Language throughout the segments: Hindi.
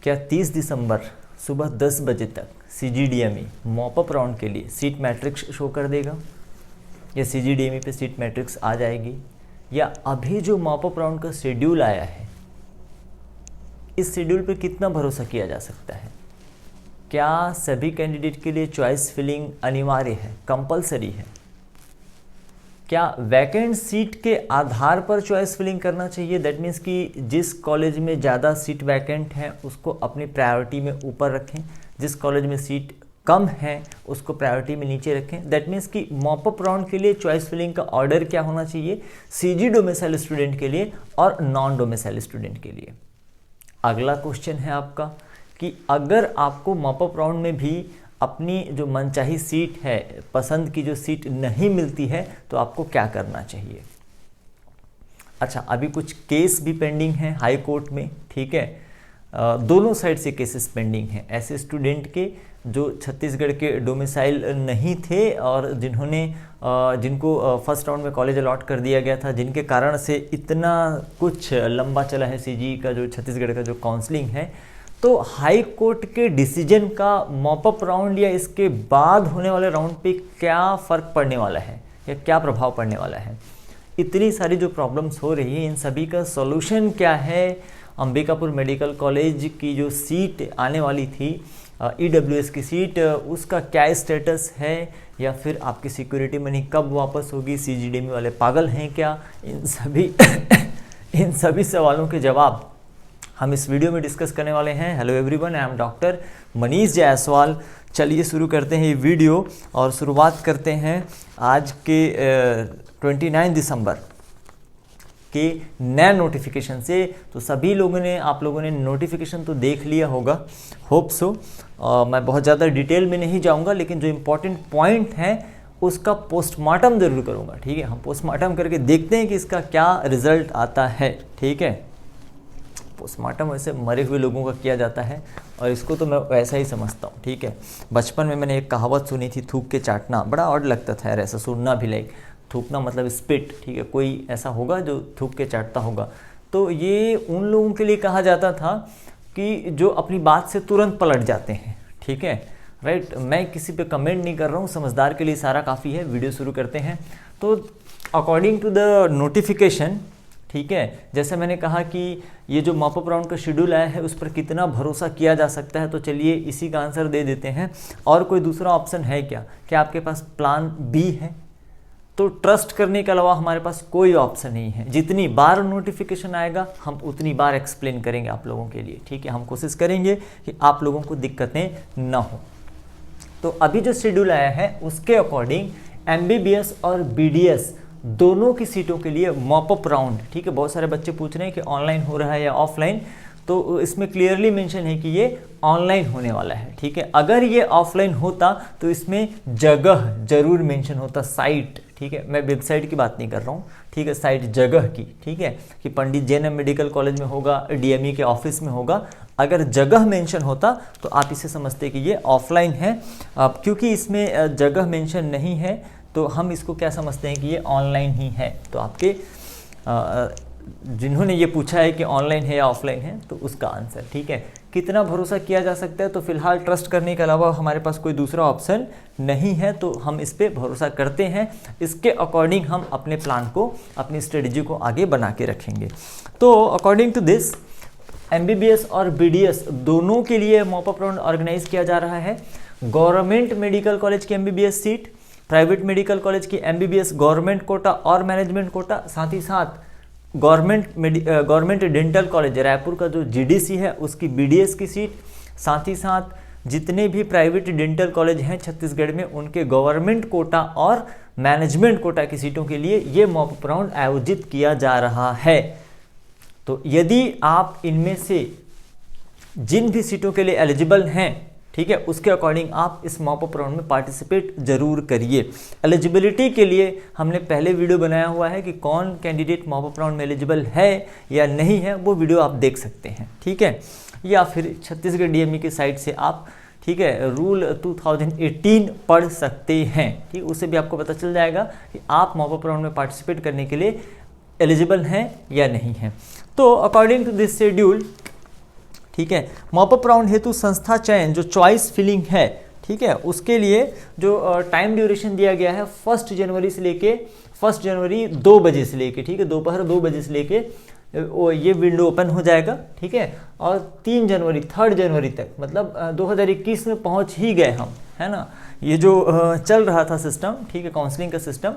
क्या 30 दिसंबर सुबह 10 बजे तक CGDME मॉपअप राउंड के लिए सीट मैट्रिक्स शो कर देगा, या CGDME पे सीट मैट्रिक्स आ जाएगी, या अभी जो मॉपअप राउंड का शेड्यूल आया है इस शेड्यूल पे कितना भरोसा किया जा सकता है? क्या सभी कैंडिडेट के लिए चॉइस फिलिंग अनिवार्य है, कंपलसरी है? क्या वैकेंट सीट के आधार पर चॉइस फिलिंग करना चाहिए? दैट मीन्स कि जिस कॉलेज में ज़्यादा सीट वैकेंट है उसको अपनी प्रायोरिटी में ऊपर रखें, जिस कॉलेज में सीट कम है उसको प्रायोरिटी में नीचे रखें। दैट मीन्स कि मॉपअप राउंड के लिए चॉइस फिलिंग का ऑर्डर क्या होना चाहिए? CG डोमिसाइल स्टूडेंट के लिए और नॉन डोमिसाइल स्टूडेंट के लिए। अगला क्वेश्चन है आपका कि अगर आपको मॉपअप राउंड में भी अपनी जो मनचाही सीट है, पसंद की जो सीट नहीं मिलती है, तो आपको क्या करना चाहिए? अच्छा, अभी कुछ केस भी पेंडिंग है हाई कोर्ट में, ठीक है। दोनों साइड से केसेस पेंडिंग हैं ऐसे स्टूडेंट के जो छत्तीसगढ़ के डोमिसाइल नहीं थे और जिनको फर्स्ट राउंड में कॉलेज अलॉट कर दिया गया था, जिनके कारण से इतना कुछ लंबा चला है CG का जो छत्तीसगढ़ का जो काउंसलिंग है। तो हाई कोर्ट के डिसीजन का मॉपअप राउंड या इसके बाद होने वाले राउंड पे क्या फ़र्क पड़ने वाला है या क्या प्रभाव पड़ने वाला है? इतनी सारी जो प्रॉब्लम्स हो रही है, इन सभी का सॉल्यूशन क्या है? अंबिकापुर मेडिकल कॉलेज की जो सीट आने वाली थी EWS की सीट, उसका क्या स्टेटस है, या फिर आपकी सिक्योरिटी मनी कब वापस होगी? CGDME वाले पागल हैं क्या? इन सभी सवालों के जवाब हम इस वीडियो में डिस्कस करने वाले हैं। Hello everyone, I am doctor Manish Jaiswal. चलिए शुरू करते हैं ये वीडियो और शुरुआत करते हैं आज के 29 दिसंबर के नए नोटिफिकेशन से। तो सभी लोगों ने, आप लोगों ने नोटिफिकेशन तो देख लिया होगा, होप सो। मैं बहुत ज़्यादा डिटेल में नहीं जाऊंगा, लेकिन जो इम्पोर्टेंट पॉइंट है उसका पोस्टमार्टम ज़रूर करूंगा, ठीक है। हम पोस्टमार्टम करके देखते हैं कि इसका क्या रिजल्ट आता है, ठीक है। पोस्टमार्टम वैसे मरे हुए लोगों का किया जाता है और इसको तो मैं वैसा ही समझता हूँ, ठीक है। बचपन में मैंने एक कहावत सुनी थी, थूक के चाटना, बड़ा ऑड लगता था यार ऐसा सुनना भी। लाइक थूकना मतलब स्पिट, ठीक है, कोई ऐसा होगा जो थूक के चाटता होगा। तो ये उन लोगों के लिए कहा जाता था कि जो अपनी बात से तुरंत पलट जाते हैं, ठीक है, राइट। मैं किसी पे कमेंट नहीं कर रहा हूँ, समझदार के लिए सारा काफ़ी है। वीडियो शुरू करते हैं। तो अकॉर्डिंग टू द नोटिफिकेशन, ठीक है, जैसे मैंने कहा कि ये जो मॉपअप राउंड का शेड्यूल आया है उस पर कितना भरोसा किया जा सकता है, तो चलिए इसी का आंसर दे देते हैं। और कोई दूसरा ऑप्शन है क्या? क्या आपके पास प्लान B है? तो ट्रस्ट करने के अलावा हमारे पास कोई ऑप्शन नहीं है। जितनी बार नोटिफिकेशन आएगा हम उतनी बार एक्सप्लेन करेंगे आप लोगों के लिए, ठीक है। हम कोशिश करेंगे कि आप लोगों को दिक्कतें ना हो। तो अभी जो शेड्यूल आया है उसके अकॉर्डिंग MBBS और BDS दोनों की सीटों के लिए मॉपअप राउंड, ठीक है। बहुत सारे बच्चे पूछ रहे हैं कि ऑनलाइन हो रहा है या ऑफलाइन, तो इसमें क्लियरली मेंशन है कि ये ऑनलाइन होने वाला है, ठीक है। अगर ये ऑफलाइन होता तो इसमें जगह जरूर मेंशन होता, साइट, ठीक है। मैं वेबसाइट की बात नहीं कर रहा हूँ, ठीक है, साइट जगह की, ठीक है, कि पंडित JNM मेडिकल कॉलेज में होगा, DME के ऑफिस में होगा। अगर जगह मेंशन होता तो आप इसे समझते कि ये ऑफलाइन है। अब क्योंकि इसमें जगह मेंशन नहीं है तो हम इसको क्या समझते हैं कि ये ऑनलाइन ही है। तो आपके जिन्होंने ये पूछा है कि ऑनलाइन है या ऑफलाइन है, तो उसका आंसर, ठीक है। कितना भरोसा किया जा सकता है? तो फिलहाल ट्रस्ट करने के अलावा हमारे पास कोई दूसरा ऑप्शन नहीं है, तो हम इस पर भरोसा करते हैं। इसके अकॉर्डिंग हम अपने प्लान को, अपनी स्ट्रेटजी को आगे बना के रखेंगे। तो अकॉर्डिंग टू दिस MBBS और BDS दोनों के लिए मॉपअप राउंड ऑर्गेनाइज किया जा रहा है। गवर्नमेंट मेडिकल कॉलेज की MBBS seat, private medical college की MBBS गवर्नमेंट कोटा और मैनेजमेंट कोटा, साथ ही साथ गवर्नमेंट डेंटल कॉलेज रायपुर का जो GDC है उसकी BDS की सीट, साथ ही साथ जितने भी प्राइवेट डेंटल कॉलेज हैं छत्तीसगढ़ में उनके गवर्नमेंट कोटा और मैनेजमेंट कोटा की सीटों के लिए ये मॉपअप राउंड आयोजित किया जा रहा है। तो यदि आप इनमें से जिन भी सीटों के लिए एलिजिबल हैं, ठीक है, उसके अकॉर्डिंग आप इस मॉपअप राउंड में पार्टिसिपेट जरूर करिए। एलिजिबिलिटी के लिए हमने पहले वीडियो बनाया हुआ है कि कौन कैंडिडेट मॉपअप राउंड में एलिजिबल है या नहीं है, वो वीडियो आप देख सकते हैं, ठीक है। या फिर छत्तीसगढ़ DME की साइट से आप, ठीक है, रूल 2018 पढ़ सकते हैं, ठीक, उससे भी आपको पता चल जाएगा कि आप मॉपअप राउंड में पार्टिसिपेट करने के लिए एलिजिबल हैं या नहीं हैं। तो अकॉर्डिंग टू दिस शेड्यूल, ठीक है। मॉपअप राउंड हेतु संस्था चयन जो चॉइस फिलिंग है, ठीक है, उसके लिए जो टाइम ड्यूरेशन दिया गया है 1 जनवरी से लेके 1 जनवरी 2 बजे से लेके, ठीक है, दोपहर 2 बजे से लेके ये विंडो ओपन हो जाएगा, ठीक है। और 3 जनवरी 3 जनवरी तक, मतलब 2021 में पहुंच ही गए हम, है ना। ये जो चल रहा था सिस्टम, ठीक है, काउंसलिंग का सिस्टम,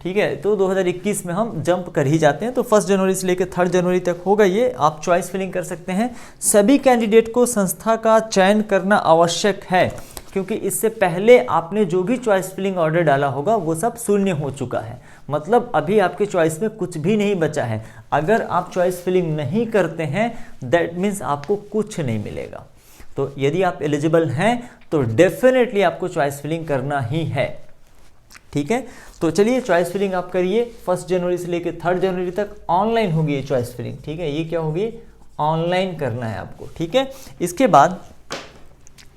ठीक है, तो 2021 में हम जंप कर ही जाते हैं। तो 1 जनवरी से लेकर 3 जनवरी तक होगा ये, आप चॉइस फिलिंग कर सकते हैं। सभी कैंडिडेट को संस्था का चयन करना आवश्यक है, क्योंकि इससे पहले आपने जो भी चॉइस फिलिंग ऑर्डर डाला होगा वो सब शून्य हो चुका है, मतलब अभी आपके चॉइस में कुछ भी नहीं बचा है। अगर आप चॉइस फिलिंग नहीं करते हैं दैट मीन्स आपको कुछ नहीं मिलेगा। तो यदि आप एलिजिबल हैं तो डेफिनेटली आपको चॉइस फिलिंग करना ही है, ठीक है। तो चलिए चॉइस फिलिंग आप करिए। 1 जनवरी से लेकर 3 जनवरी तक ऑनलाइन होगी ये चॉइस फिलिंग, ठीक है। ये क्या होगी, ऑनलाइन करना है आपको, ठीक है। इसके बाद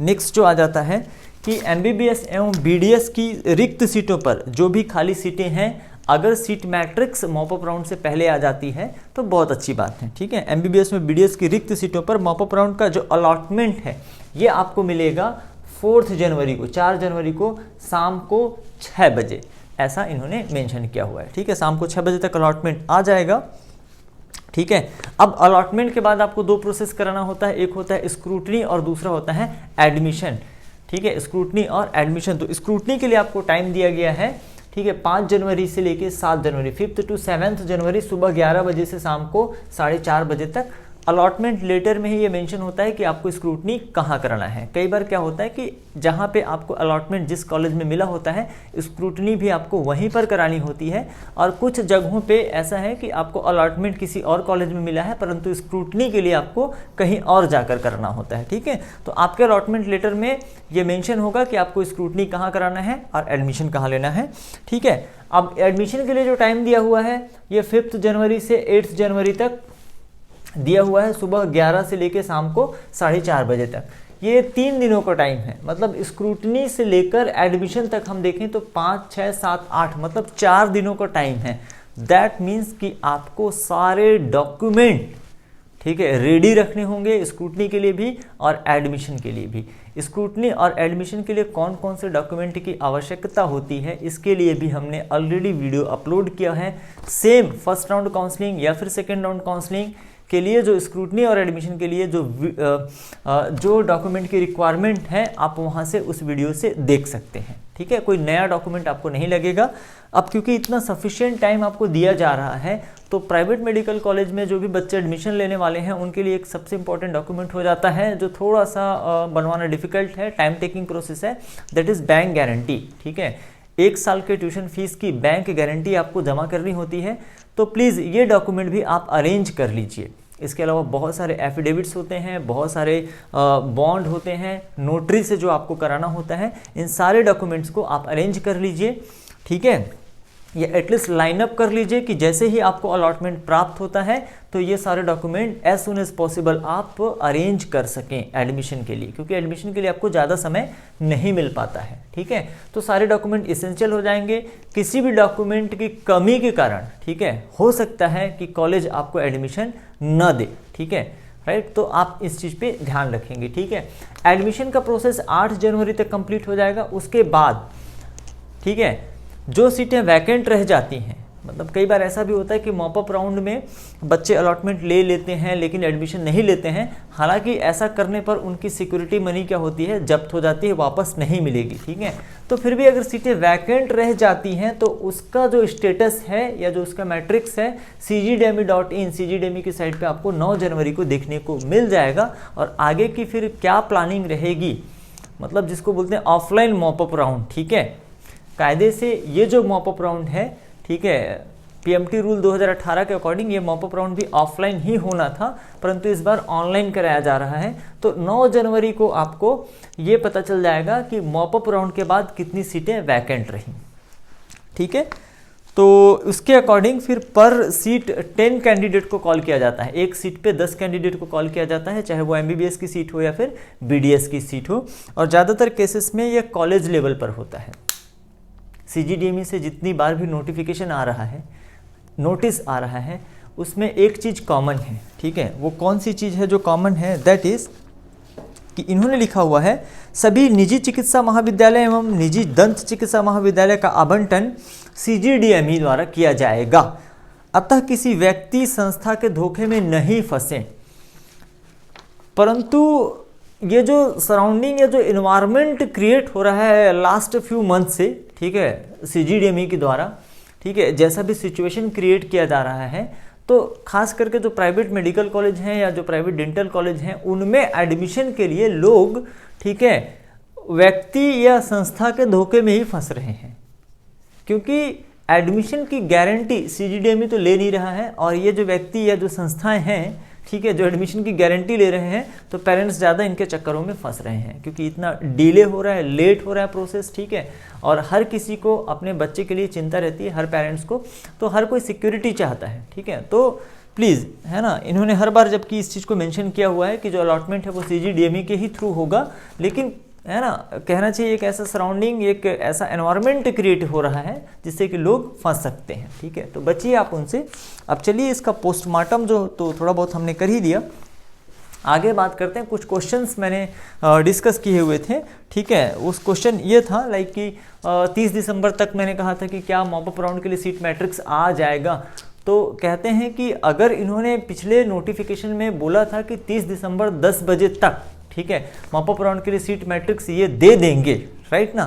नेक्स्ट जो आ जाता है कि MBBS एवं BDS की रिक्त सीटों पर जो भी खाली सीटें हैं, अगर सीट मैट्रिक्स मॉपअप राउंड से पहले आ जाती है तो बहुत अच्छी बात है, ठीक है। MBBS में BDS की रिक्त सीटों पर मॉपअप राउंड का जो अलॉटमेंट है ये आपको मिलेगा 4 जनवरी को, 4 जनवरी को शाम को 6 बजे, ऐसा इन्होंने मेंशन किया हुआ है, ठीक है। शाम को 6 बजे तक अलॉटमेंट आ जाएगा, ठीक है। अब अलॉटमेंट के बाद आपको 2 प्रोसेस कराना होता है, एक होता है स्क्रूटनी और दूसरा होता है एडमिशन, ठीक है। स्क्रूटनी और एडमिशन, तो स्क्रूटनी के लिए आपको टाइम दिया गया है, ठीक है, 5 जनवरी से लेके 7 जनवरी, 5th to 7th जनवरी सुबह 11 बजे से शाम को 4:30 बजे तक। अलॉटमेंट लेटर में ही ये मेंशन होता है कि आपको स्क्रूटनी कहाँ कराना है। कई बार क्या होता है कि जहाँ पे आपको अलॉटमेंट जिस कॉलेज में मिला होता है स्क्रूटनी भी आपको वहीं पर करानी होती है, और कुछ जगहों पे ऐसा है कि आपको अलॉटमेंट किसी और कॉलेज में मिला है परंतु स्क्रूटनी के लिए आपको कहीं और जाकर करना होता है, ठीक है। तो आपके अलॉटमेंट लेटर में ये मेंशन होगा कि आपको स्क्रूटनी कहाँ कराना है और एडमिशन कहाँ लेना है, ठीक है। अब एडमिशन के लिए जो टाइम दिया हुआ है ये 5th जनवरी से 8th जनवरी तक दिया हुआ है, सुबह 11 से लेकर शाम को 4:30 बजे तक। ये 3 दिनों का टाइम है, मतलब स्क्रूटनी से लेकर एडमिशन तक हम देखें तो 5, 6, 7, 8 मतलब 4 दिनों का टाइम है। दैट मीन्स कि आपको सारे डॉक्यूमेंट, ठीक है, रेडी रखने होंगे स्क्रूटनी के लिए भी और एडमिशन के लिए भी। स्क्रूटनी और एडमिशन के लिए कौन कौन से डॉक्यूमेंट की आवश्यकता होती है इसके लिए भी हमने ऑलरेडी वीडियो अपलोड किया है। सेम फर्स्ट राउंड काउंसलिंग या फिर सेकेंड राउंड काउंसलिंग के लिए जो स्क्रूटनी और एडमिशन के लिए जो डॉक्यूमेंट की रिक्वायरमेंट है आप वहां से उस वीडियो से देख सकते हैं, ठीक है। कोई नया डॉक्यूमेंट आपको नहीं लगेगा। अब क्योंकि इतना सफिशिएंट टाइम आपको दिया जा रहा है तो प्राइवेट मेडिकल कॉलेज में जो भी बच्चे एडमिशन लेने वाले हैं उनके लिए एक सबसे इंपॉर्टेंट डॉक्यूमेंट हो जाता है जो थोड़ा सा बनवाना डिफिकल्ट है, टाइम टेकिंग प्रोसेस है, दैट इज़ बैंक गारंटी, ठीक है। 1 साल के ट्यूशन फीस की बैंक गारंटी आपको जमा करनी होती है, तो प्लीज़ ये डॉक्यूमेंट भी आप अरेंज कर लीजिए। इसके अलावा बहुत सारे एफिडेविट्स होते हैं, बहुत सारे बॉन्ड होते हैं, नोटरी से जो आपको कराना होता है, इन सारे डॉक्यूमेंट्स को आप अरेंज कर लीजिए, ठीक है। या एटलीस्ट लाइन अप कर लीजिए कि जैसे ही आपको अलॉटमेंट प्राप्त होता है तो ये सारे document as soon as possible आप अरेंज कर सकें एडमिशन के लिए, क्योंकि एडमिशन के लिए आपको ज़्यादा समय नहीं मिल पाता है, ठीक है। तो सारे डॉक्यूमेंट इसेंशियल हो जाएंगे। किसी भी डॉक्यूमेंट की कमी के कारण, ठीक है, हो सकता है कि कॉलेज आपको एडमिशन न दे, ठीक है, राइट। तो आप इस चीज़ पे ध्यान रखेंगे, ठीक है। एडमिशन का प्रोसेस 8 जनवरी तक कंप्लीट हो जाएगा। उसके बाद, ठीक है, जो सीटें वैकेंट रह जाती हैं, मतलब कई बार ऐसा भी होता है कि मॉपअप राउंड में बच्चे अलॉटमेंट ले लेते हैं लेकिन एडमिशन नहीं लेते हैं, हालांकि ऐसा करने पर उनकी सिक्योरिटी मनी क्या होती है, जब्त हो जाती है, वापस नहीं मिलेगी, ठीक है। तो फिर भी अगर सीटें वैकेंट रह जाती हैं तो उसका जो स्टेटस है या जो उसका मैट्रिक्स है cgdemi.in, cgdemi की साइट पे आपको 9 जनवरी को देखने को मिल जाएगा। और आगे की फिर क्या प्लानिंग रहेगी, मतलब जिसको बोलते हैं ऑफलाइन मॉपअप राउंड, ठीक है। कायदे से ये जो मॉपअप राउंड है, ठीक है, PMT रूल 2018 के अकॉर्डिंग ये मॉपअप राउंड भी ऑफलाइन ही होना था, परंतु इस बार ऑनलाइन कराया जा रहा है। तो 9 जनवरी को आपको ये पता चल जाएगा कि मॉपअप राउंड के बाद कितनी सीटें वैकेंट रहीं, ठीक है। तो उसके अकॉर्डिंग फिर पर सीट 10 कैंडिडेट को कॉल किया जाता है, एक सीट पे 10 कैंडिडेट को कॉल किया जाता है, चाहे वो MBBS की सीट हो या फिर BDS की सीट हो। और ज़्यादातर केसेस में ये कॉलेज लेवल पर होता है। CGDME से जितनी बार भी नोटिफिकेशन आ रहा है, नोटिस आ रहा है, उसमें एक चीज़ कॉमन है, ठीक है। वो कौन सी चीज़ है जो कॉमन है? दैट इज़ कि इन्होंने लिखा हुआ है सभी निजी चिकित्सा महाविद्यालय एवं निजी दंत चिकित्सा महाविद्यालय का आवंटन CGDME द्वारा किया जाएगा, अतः किसी व्यक्ति संस्था के धोखे में नहीं फंसे। परंतु ये जो सराउंडिंग या जो इन्वायरमेंट क्रिएट हो रहा है लास्ट फ्यू मंथ से, ठीक है, CGDME के द्वारा, ठीक है, जैसा भी सिचुएशन क्रिएट किया जा रहा है, तो खास करके जो प्राइवेट मेडिकल कॉलेज हैं या जो प्राइवेट डेंटल कॉलेज हैं उनमें एडमिशन के लिए लोग, ठीक है, व्यक्ति या संस्था के धोखे में ही फंस रहे हैं, क्योंकि एडमिशन की गारंटी CGDME तो ले नहीं रहा है, और ये जो व्यक्ति या जो संस्थाएं हैं, ठीक है, जो एडमिशन की गारंटी ले रहे हैं, तो पेरेंट्स ज़्यादा इनके चक्करों में फंस रहे हैं, क्योंकि इतना डिले हो रहा है, लेट हो रहा है प्रोसेस, ठीक है। और हर किसी को अपने बच्चे के लिए चिंता रहती है, हर पेरेंट्स को, तो हर कोई सिक्योरिटी चाहता है, ठीक है। तो प्लीज़, है ना, इन्होंने हर बार जबकि इस चीज़ को मेंशन किया हुआ है कि जो अलॉटमेंट है वो CGDME के ही थ्रू होगा, लेकिन, है ना, कहना चाहिए एक ऐसा सराउंडिंग, एक ऐसा एनवायरनमेंट क्रिएट हो रहा है जिससे कि लोग फंस सकते हैं, ठीक है। तो बचिए आप उनसे। अब चलिए इसका पोस्टमार्टम जो तो थोड़ा बहुत हमने कर ही दिया, आगे बात करते हैं। कुछ क्वेश्चंस मैंने डिस्कस किए हुए थे, ठीक है। उस क्वेश्चन ये था लाइक कि 30 दिसंबर तक मैंने कहा था कि क्या मॉप अप राउंड के लिए सीट मैट्रिक्स आ जाएगा, तो कहते हैं कि अगर इन्होंने पिछले नोटिफिकेशन में बोला था कि 30 दिसंबर 10 बजे तक, ठीक है, मॉप अप राउंड के लिए सीट मैट्रिक्स ये दे देंगे, राइट ना,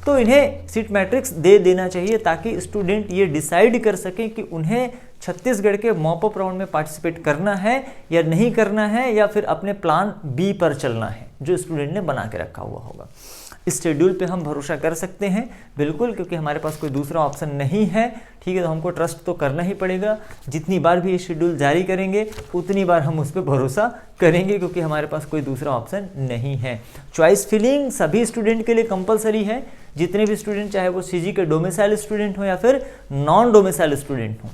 तो इन्हें सीट मैट्रिक्स दे देना चाहिए ताकि स्टूडेंट ये डिसाइड कर सकें कि उन्हें छत्तीसगढ़ के मॉप अप राउंड में पार्टिसिपेट करना है या नहीं करना है, या फिर अपने प्लान B पर चलना है जो स्टूडेंट ने बना के रखा हुआ होगा। इस शेड्यूल पे हम भरोसा कर सकते हैं बिल्कुल, क्योंकि हमारे पास कोई दूसरा ऑप्शन नहीं है, ठीक है। तो हमको ट्रस्ट तो करना ही पड़ेगा, जितनी बार भी ये शेड्यूल जारी करेंगे उतनी बार हम उस पर भरोसा करेंगे, क्योंकि हमारे पास कोई दूसरा ऑप्शन नहीं है। चॉइस फिलिंग सभी स्टूडेंट के लिए कंपलसरी है, जितने भी स्टूडेंट, चाहे वो CG के डोमिसाइल स्टूडेंट हो या फिर नॉन डोमिसाइल स्टूडेंट हो।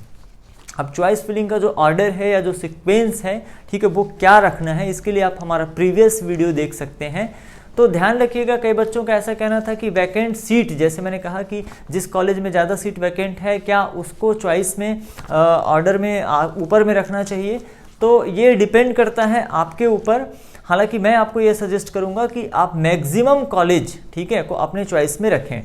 अब चॉइस फिलिंग का जो ऑर्डर है या जो सीक्वेंस है, ठीक है, वो क्या रखना है, इसके लिए आप हमारा प्रीवियस वीडियो देख सकते हैं। तो ध्यान रखिएगा, कई बच्चों का ऐसा कहना था कि वैकेंट सीट, जैसे मैंने कहा कि जिस कॉलेज में ज़्यादा सीट वैकेंट है क्या उसको चॉइस में ऑर्डर में ऊपर में रखना चाहिए। तो ये डिपेंड करता है आपके ऊपर। हालांकि मैं आपको ये सजेस्ट करूंगा कि आप मैक्सिमम कॉलेज, ठीक है, को अपने चॉइस में रखें,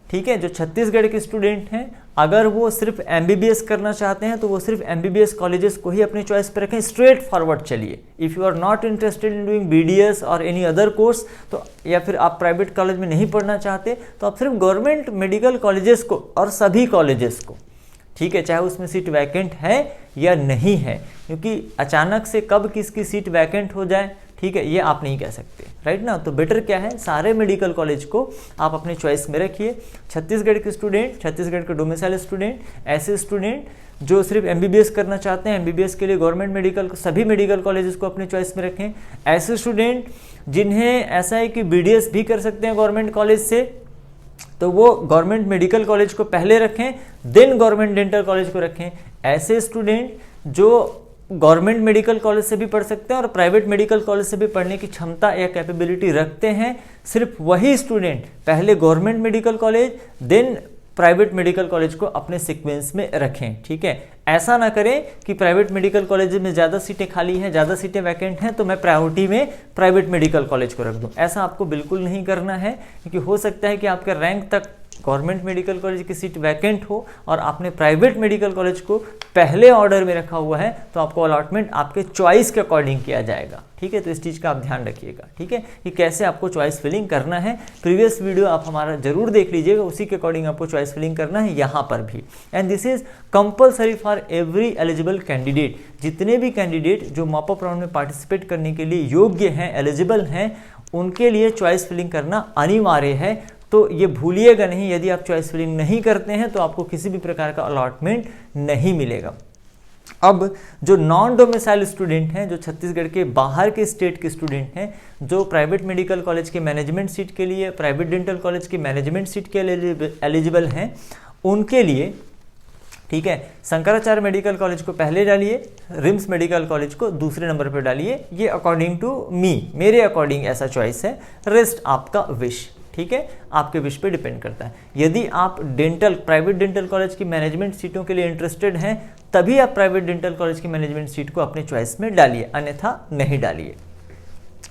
ठीक है। जो छत्तीसगढ़ के स्टूडेंट हैं, अगर वो सिर्फ MBBS करना चाहते हैं तो वो सिर्फ MBBS कॉलेजेस को ही अपने चॉइस पर रखें, स्ट्रेट फॉरवर्ड चलिए। If you are not interested in doing BDS और एनी अदर कोर्स, तो या फिर आप प्राइवेट कॉलेज में नहीं पढ़ना चाहते, तो आप सिर्फ गवर्नमेंट मेडिकल कॉलेजेस को और सभी कॉलेजेस को, ठीक है, चाहे उसमें सीट वैकेंट है या नहीं है, क्योंकि अचानक से कब किसकी सीट वैकेंट हो जाए, ठीक है, ये आप नहीं कह सकते, राइट ना। तो बेटर क्या है, सारे मेडिकल कॉलेज को आप अपने चॉइस में रखिए। छत्तीसगढ़ के स्टूडेंट, छत्तीसगढ़ के डोमिसाइल स्टूडेंट, ऐसे स्टूडेंट जो सिर्फ MBBS करना चाहते हैं, MBBS के लिए गवर्नमेंट मेडिकल, सभी मेडिकल कॉलेजेस को अपने चॉइस में रखें। ऐसे स्टूडेंट जिन्हें ऐसा है कि BDS भी कर सकते हैं गवर्नमेंट कॉलेज से, तो वो गवर्नमेंट मेडिकल कॉलेज को पहले रखें, देन गवर्नमेंट डेंटल कॉलेज को रखें। ऐसे स्टूडेंट जो गवर्नमेंट मेडिकल कॉलेज से भी पढ़ सकते हैं और प्राइवेट मेडिकल कॉलेज से भी पढ़ने की क्षमता या कैपेबिलिटी रखते हैं, सिर्फ वही स्टूडेंट पहले government medical college then private medical college को अपने सीक्वेंस में रखें, ठीक है। ऐसा ना करें कि प्राइवेट मेडिकल कॉलेज में ज़्यादा सीटें खाली हैं, ज़्यादा सीटें वैकेंट हैं, तो मैं प्रायोरिटी में प्राइवेट मेडिकल कॉलेज को रख दूं। ऐसा आपको बिल्कुल नहीं करना है, क्योंकि हो सकता है कि आपके रैंक तक गवर्नमेंट मेडिकल कॉलेज की सीट वैकेंट हो और आपने प्राइवेट मेडिकल कॉलेज को पहले ऑर्डर में रखा हुआ है, तो आपको अलॉटमेंट आपके चॉइस के अकॉर्डिंग किया जाएगा, ठीक है। तो इस चीज़ का आप ध्यान रखिएगा, ठीक है, कि कैसे आपको चॉइस फिलिंग करना है। प्रीवियस वीडियो आप हमारा जरूर देख लीजिएगा, उसी के अकॉर्डिंग आपको चॉइस फिलिंग करना है यहाँ पर भी। And this is compulsory for every eligible candidate. जितने भी कैंडिडेट जो मॉप अप राउंड में पार्टिसिपेट करने के लिए योग्य हैं, एलिजिबल हैं, उनके लिए चॉइस फिलिंग करना अनिवार्य है। तो ये भूलिएगा नहीं, यदि आप चॉइस फिलिंग नहीं करते हैं तो आपको किसी भी प्रकार का अलॉटमेंट नहीं मिलेगा। अब जो नॉन डोमिसाइल स्टूडेंट हैं, जो छत्तीसगढ़ के बाहर के स्टेट के स्टूडेंट हैं, जो प्राइवेट मेडिकल कॉलेज के मैनेजमेंट सीट के लिए, प्राइवेट डेंटल कॉलेज के मैनेजमेंट सीट के लिए एलिजिबल हैं, उनके लिए, ठीक है, शंकराचार्य मेडिकल कॉलेज को पहले डालिए, रिम्स मेडिकल कॉलेज को दूसरे नंबर पर डालिए। ये अकॉर्डिंग टू मी, मेरे अकॉर्डिंग ऐसा चॉइस है, रेस्ट आपका विश, ठीक है, आपके विश पे डिपेंड करता है। यदि आप प्राइवेट डेंटल कॉलेज की मैनेजमेंट सीटों के लिए इंटरेस्टेड हैं, तभी आप प्राइवेट डेंटल कॉलेज की मैनेजमेंट सीट को अपने चॉइस में डालिए, अन्यथा नहीं डालिए,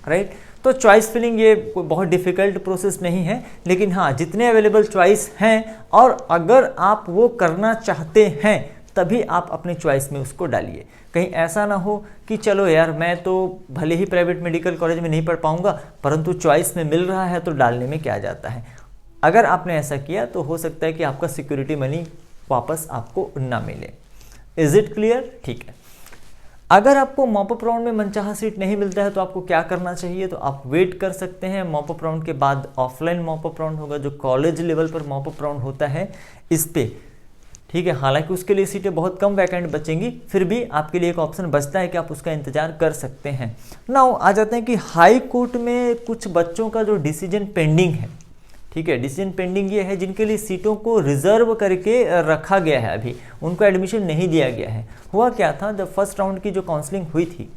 राइट। तो चॉइस फिलिंग ये कोई बहुत डिफिकल्ट प्रोसेस नहीं है, लेकिन हाँ, जितने अवेलेबल चॉइस हैं और अगर आप वो करना चाहते हैं तभी आप अपने चॉइस में उसको डालिए। कहीं ऐसा ना हो कि चलो यार, मैं तो भले ही प्राइवेट मेडिकल कॉलेज में नहीं पढ़ पाऊंगा, परंतु चॉइस में मिल रहा है तो डालने में क्या जाता है। अगर आपने ऐसा किया तो हो सकता है कि आपका सिक्योरिटी मनी वापस आपको ना मिले। Is it clear? ठीक है। अगर आपको मॉपअप राउंड में मनचाहा सीट नहीं मिलता है तो आपको क्या करना चाहिए? तो आप वेट कर सकते हैं। मॉपअप राउंड के बाद ऑफलाइन मॉपअप राउंड होगा, जो कॉलेज लेवल पर मॉपअप राउंड होता है इस पे, ठीक है। हालांकि उसके लिए सीटें बहुत कम वैकेंट बचेंगी, फिर भी आपके लिए एक ऑप्शन बचता है कि आप उसका इंतजार कर सकते हैं। नाउ आ जाते हैं कि हाई कोर्ट में कुछ बच्चों का जो डिसीजन पेंडिंग है, ठीक है। डिसीजन पेंडिंग ये है जिनके लिए सीटों को रिजर्व करके रखा गया है, अभी उनको एडमिशन नहीं दिया गया है। हुआ क्या था, जब फर्स्ट राउंड की जो काउंसलिंग हुई थी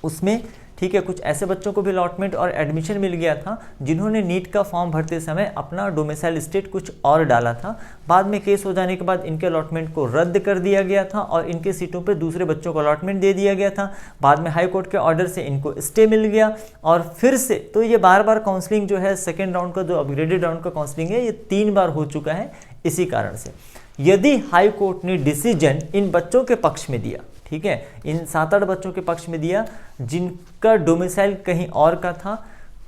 उसमें, ठीक है, कुछ ऐसे बच्चों को भी अलॉटमेंट और एडमिशन मिल गया था जिन्होंने नीट का फॉर्म भरते समय अपना डोमिसाइल स्टेट कुछ और डाला था। बाद में केस हो जाने के बाद इनके अलॉटमेंट को रद्द कर दिया गया था और इनके सीटों पे दूसरे बच्चों को अलॉटमेंट दे दिया गया था। बाद में हाई कोर्ट के ऑर्डर से इनको स्टे मिल गया और फिर से तो ये बार बार काउंसलिंग जो है, सेकेंड राउंड का जो अपग्रेडेड राउंड का काउंसलिंग है, ये 3 बार हो चुका है। इसी कारण से यदि हाई कोर्ट ने डिसीजन इन बच्चों के पक्ष में दिया, ठीक है, इन 7-8 बच्चों के पक्ष में दिया जिनका डोमिसाइल कहीं और का था,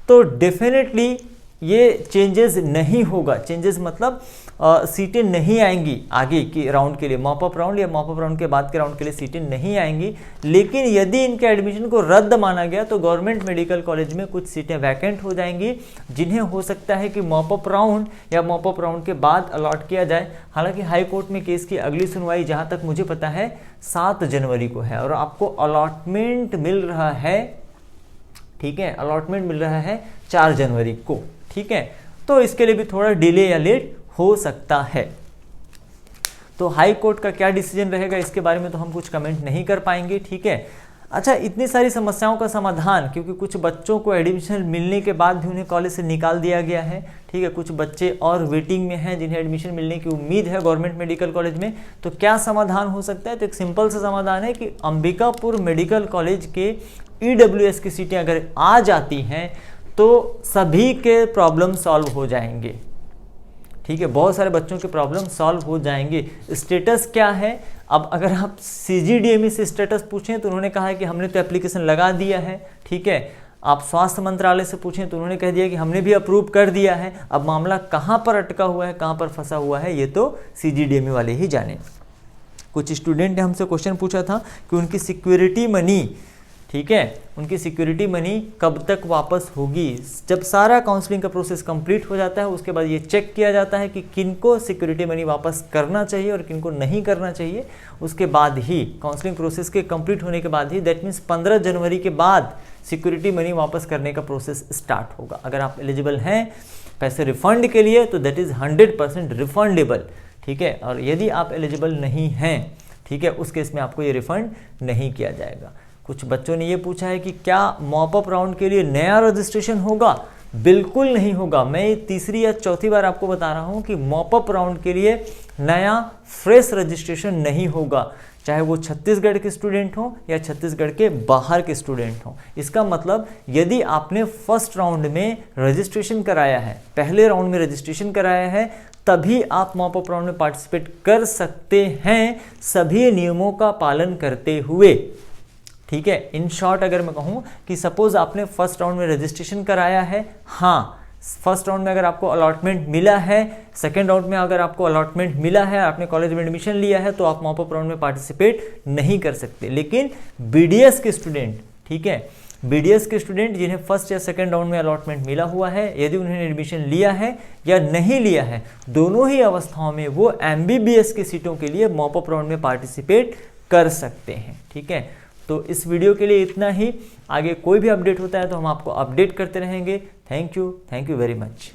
तो डेफिनेटली ये चेंजेस नहीं होगा। चेंजेस मतलब सीटें नहीं आएंगी आगे की राउंड के लिए, मॉपअप राउंड या मॉपअप राउंड के बाद के राउंड के लिए सीटें नहीं आएंगी। लेकिन यदि इनके एडमिशन को रद्द माना गया तो गवर्नमेंट मेडिकल कॉलेज में कुछ सीटें वैकेंट हो जाएंगी, जिन्हें हो सकता है कि मॉपअप राउंड या मॉपअप राउंड के बाद अलॉट किया जाए। हालांकि हाई कोर्ट में केस की अगली सुनवाई जहां तक मुझे पता है 7 जनवरी को है और आपको अलॉटमेंट मिल रहा है, ठीक है, अलॉटमेंट मिल रहा है 4 जनवरी को, ठीक है। तो इसके लिए भी थोड़ा डिले या लेट हो सकता है। तो हाई कोर्ट का क्या डिसीजन रहेगा इसके बारे में तो हम कुछ कमेंट नहीं कर पाएंगे, ठीक है। अच्छा, इतनी सारी समस्याओं का समाधान, क्योंकि कुछ बच्चों को एडमिशन मिलने के बाद भी उन्हें कॉलेज से निकाल दिया गया है, ठीक है, कुछ बच्चे और वेटिंग में हैं जिन्हें एडमिशन मिलने की उम्मीद है गवर्नमेंट मेडिकल कॉलेज में। तो क्या समाधान हो सकता है? तो एक सिंपल सा समाधान है कि अंबिकापुर मेडिकल कॉलेज के EWS की सीटें अगर आ जाती हैं तो सभी के प्रॉब्लम सॉल्व हो जाएंगे, ठीक है, बहुत सारे बच्चों के प्रॉब्लम सॉल्व हो जाएंगे। स्टेटस क्या है? अब अगर आप CGDME से स्टेटस पूछें तो उन्होंने कहा है कि हमने तो एप्लीकेशन लगा दिया है, ठीक है। आप स्वास्थ्य मंत्रालय से पूछें तो उन्होंने कह दिया कि हमने भी अप्रूव कर दिया है। अब मामला कहाँ पर अटका हुआ है, कहाँ पर फंसा हुआ है, ये तो CGDME वाले ही जाने। कुछ स्टूडेंट ने हमसे क्वेश्चन पूछा था कि उनकी सिक्योरिटी मनी, ठीक है, उनकी सिक्योरिटी मनी कब तक वापस होगी। जब सारा काउंसलिंग का प्रोसेस कंप्लीट हो जाता है उसके बाद ये चेक किया जाता है कि किनको सिक्योरिटी मनी वापस करना चाहिए और किनको नहीं करना चाहिए। उसके बाद ही काउंसलिंग प्रोसेस के कंप्लीट होने के बाद ही, दैट मीन्स 15 जनवरी के बाद सिक्योरिटी मनी वापस करने का प्रोसेस स्टार्ट होगा। अगर आप एलिजिबल हैं पैसे रिफंड के लिए तो दैट इज़ 100% रिफंडेबल, ठीक है। और यदि आप एलिजिबल नहीं हैं, ठीक है, उस केस में आपको ये रिफंड नहीं किया जाएगा। कुछ बच्चों ने ये पूछा है कि क्या मॉपअप राउंड के लिए नया रजिस्ट्रेशन होगा? बिल्कुल नहीं होगा। मैं तीसरी या चौथी बार आपको बता रहा हूँ कि मॉपअप राउंड के लिए नया फ्रेश रजिस्ट्रेशन नहीं होगा, चाहे वो छत्तीसगढ़ के स्टूडेंट हो या छत्तीसगढ़ के बाहर के स्टूडेंट हो। इसका मतलब यदि आपने फर्स्ट राउंड में रजिस्ट्रेशन कराया है, पहले राउंड में रजिस्ट्रेशन कराया है, तभी आप मॉपअप राउंड में पार्टिसिपेट कर सकते हैं, सभी नियमों का पालन करते हुए, ठीक है। इन शॉर्ट अगर मैं कहूँ कि सपोज आपने फर्स्ट राउंड में रजिस्ट्रेशन कराया है, हाँ, फर्स्ट राउंड में अगर आपको अलॉटमेंट मिला है, सेकेंड राउंड में अगर आपको अलॉटमेंट मिला है, आपने कॉलेज में एडमिशन लिया है, तो आप मॉपअप राउंड में पार्टिसिपेट नहीं कर सकते। लेकिन BDS के स्टूडेंट, ठीक है, BDS के स्टूडेंट जिन्हें फर्स्ट या सेकेंड राउंड में अलॉटमेंट मिला हुआ है, यदि उन्होंने एडमिशन लिया है या नहीं लिया है, दोनों ही अवस्थाओं में वो MBBS की सीटों के लिए मॉपअप राउंड में पार्टिसिपेट कर सकते हैं, ठीक है। तो इस वीडियो के लिए इतना ही। आगे कोई भी अपडेट होता है तो हम आपको अपडेट करते रहेंगे। Thank you very much.